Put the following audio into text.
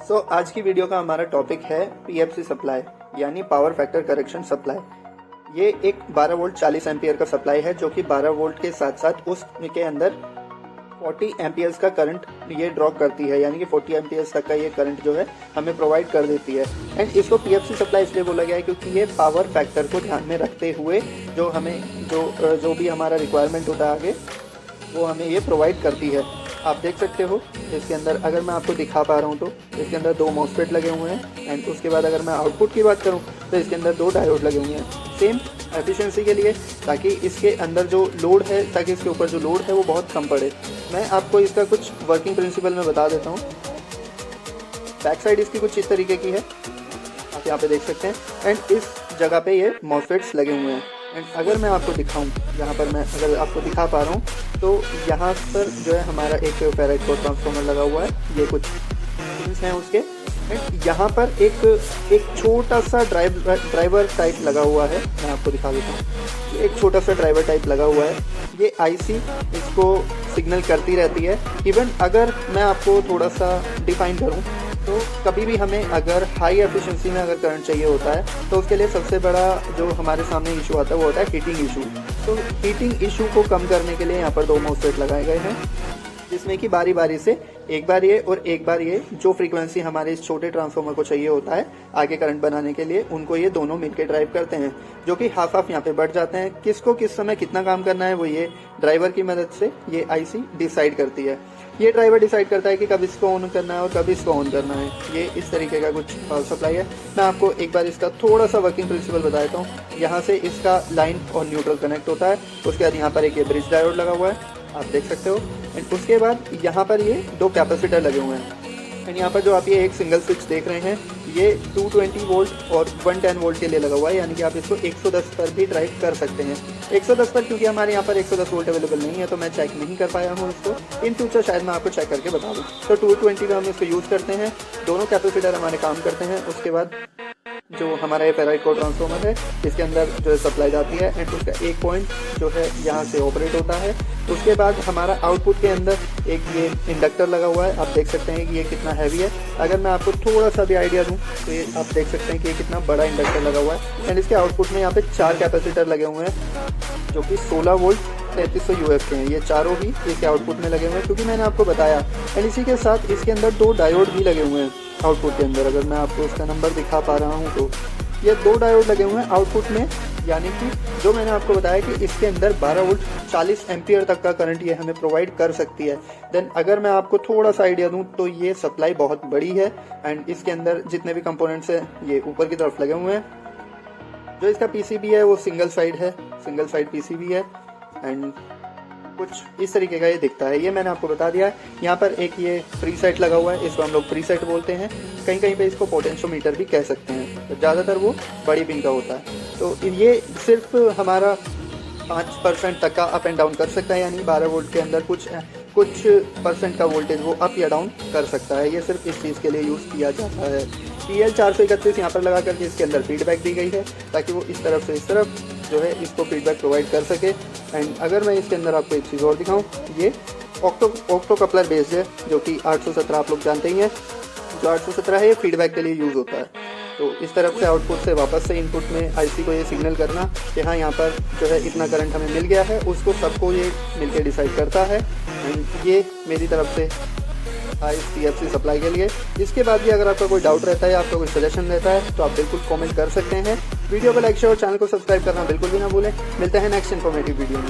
आज की वीडियो का हमारा टॉपिक है पीएफसी सप्लाई यानी पावर फैक्टर करेक्शन सप्लाई। ये एक 12 वोल्ट 40 एम्पियर का सप्लाई है जो कि 12 वोल्ट के साथ साथ उसके अंदर 40 एम्पियर्स का करंट ये ड्रॉ करती है, यानी कि 40 एम्पियर्स तक का ये करंट जो है हमें प्रोवाइड कर देती है। एंड इसको पीएफसी सप्लाई इसलिए बोला गया है क्योंकि ये पावर फैक्टर को ध्यान में रखते हुए जो हमें जो भी हमारा रिक्वायरमेंट होता है आगे वो हमें ये प्रोवाइड करती है। आप देख सकते हो इसके अंदर, अगर मैं आपको दिखा पा रहा हूँ तो इसके अंदर 2 मॉसफेट लगे हुए हैं। एंड उसके बाद अगर मैं आउटपुट की बात करूँ तो इसके अंदर 2 डायोड लगे हुए हैं सेम एफिशिएंसी के लिए, ताकि इसके अंदर जो लोड है, ताकि इसके ऊपर जो लोड है वो बहुत कम पड़े। मैं आपको इसका कुछ वर्किंग प्रिंसिपल में बता देता हूँ। बैक साइड इसकी कुछ इस तरीके की है, आप यहाँ पे देख सकते हैं। एंड इस जगह पे ये मॉसफेट्स लगे हुए हैं। एंड अगर मैं आपको दिखाऊं, यहाँ पर मैं अगर आपको दिखा पा रहा हूँ तो यहाँ पर जो है हमारा एक फेराइट कोर ट्रांसफार्मर लगा हुआ है, ये कुछ पिन्स हैं उसके। एंड यहाँ पर एक छोटा सा ड्राइवर टाइप लगा हुआ है, मैं आपको दिखा देता हूँ। एक छोटा सा ड्राइवर टाइप लगा हुआ है, ये आईसी इसको सिग्नल करती रहती है। इवन अगर मैं आपको थोड़ा सा डिफाइन करूँ तो कभी भी हमें अगर हाई एफिशिएंसी में अगर करंट चाहिए होता है तो उसके लिए सबसे बड़ा जो हमारे सामने इशू आता है वो होता है हीटिंग इशू। तो हीटिंग इशू को कम करने के लिए यहाँ पर 2 मॉसफेट लगाए गए हैं, जिसमें कि बारी बारी से एक बार ये और एक बार ये जो फ्रीक्वेंसी हमारे इस छोटे ट्रांसफार्मर को चाहिए होता है आगे करंट बनाने के लिए, उनको ये दोनों मिलकर ड्राइव करते हैं, जो कि हाफ हाफ यहाँ पे बढ़ जाते हैं। किसको किस समय कितना काम करना है वो ये ड्राइवर की मदद से ये आईसी डिसाइड करती है। ये ड्राइवर डिसाइड करता है कि कब इसको ऑन करना है और कब इसको ऑन करना है। ये इस तरीके का कुछ पावर सप्लाई है। मैं आपको एक बार इसका थोड़ा सा वर्किंग प्रिंसिपल बता देता हूँ। यहाँ से इसका लाइन और न्यूट्रल कनेक्ट होता है, उसके बाद यहाँ पर एक ये ब्रिज डायोड लगा हुआ है, आप देख सकते हो। एंड उसके बाद यहाँ पर ये 2 कैपेसिटर लगे हुए हैं। एंड यहाँ पर जो आप ये एक सिंगल स्विच देख रहे हैं ये 220 वोल्ट और 110 वोल्ट के लिए लगा हुआ है, यानी कि आप इसको 110 पर भी ड्राइव कर सकते हैं। 110 पर क्योंकि हमारे यहाँ पर 110 वोल्ट अवेलेबल नहीं है तो मैं चेक नहीं कर पाया हूँ इसको। इन फ्यूचर शायद मैं आपको चेक करके बता दूँ। तो 220 का हम इसको यूज़ करते हैं, दोनों कैपेसिटर हमारे काम करते हैं। उसके बाद जो हमारा ये फेराइट कोर ट्रांसफार्मर है इसके अंदर जो है सप्लाई जाती है एंड उसका एक पॉइंट जो है यहाँ से ऑपरेट होता है। उसके बाद हमारा आउटपुट के अंदर एक ये इंडक्टर लगा हुआ है, आप देख सकते हैं कि ये कितना हैवी है। अगर मैं आपको थोड़ा सा भी आइडिया दूं तो ये आप देख सकते हैं कि ये कितना बड़ा इंडक्टर लगा हुआ है। एंड इसके आउटपुट में यहाँ पे 4 कैपेसिटर लगे हुए हैं जो कि 16 वोल्ट 3300 यूएफ के हैं। ये चारों ही इसके आउटपुट में लगे हुए हैं क्योंकि मैंने आपको बताया। एंड इसी के साथ इसके अंदर 2 डायोड भी लगे हुए हैं आउटपुट के अंदर। अगर मैं आपको उसका नंबर दिखा पा रहा हूँ तो ये 2 डायोड लगे हुए हैं आउटपुट में, यानी कि जो मैंने आपको बताया कि इसके अंदर 12 वोल्ट 40 एम्पियर तक का करंट ये हमें प्रोवाइड कर सकती है। देन अगर मैं आपको थोड़ा सा आइडिया दूं तो ये सप्लाई बहुत बड़ी है। एंड इसके अंदर जितने भी कंपोनेंट्स हैं ये ऊपर की तरफ लगे हुए हैं। जो इसका पीसीबी है वो सिंगल साइड पीसीबी है। एंड कुछ इस तरीके का ये दिखता है, ये मैंने आपको बता दिया है। यहाँ पर एक ये प्रीसेट लगा हुआ है, इसको हम लोग प्रीसेट बोलते हैं। कहीं कहीं पे इसको पोटेंशियोमीटर भी कह सकते हैं, तो ज़्यादातर वो बड़ी पिन का होता है। तो ये सिर्फ हमारा 5% तक का अप एंड डाउन कर सकता है, यानी 12 वोल्ट के अंदर कुछ परसेंट का वोल्टेज वो अप या डाउन कर सकता है। ये सिर्फ इस चीज़ के लिए यूज़ किया जाता है। PL 431 यहाँ पर लगा करके इसके अंदर फीडबैक दी गई है ताकि वो इस तरफ से इस तरफ जो है इसको फीडबैक प्रोवाइड कर सके। एंड अगर मैं इसके अंदर आपको एक चीज़ और दिखाऊं, ये ऑक्टो कपलर बेस्ड है जो कि 817 आप लोग जानते ही हैं। जो 817 है ये फीडबैक के लिए यूज़ होता है। तो इस तरफ से आउटपुट से वापस से इनपुट में आईसी को ये सिग्नल करना कि हाँ यहाँ पर जो है इतना करंट हमें मिल गया है, उसको सबको ये मिलकर डिसाइड करता है। एंड ये मेरी तरफ से इस पीएफसी सप्लाई के लिए। इसके बाद भी अगर आपका कोई डाउट रहता है या आपका कोई सजेशन रहता है तो आप बिल्कुल कमेंट कर सकते हैं। वीडियो को लाइक शेयर और चैनल को सब्सक्राइब करना बिल्कुल भी ना भूलें। मिलते हैं नेक्स्ट इन्फॉर्मेटिव वीडियो में।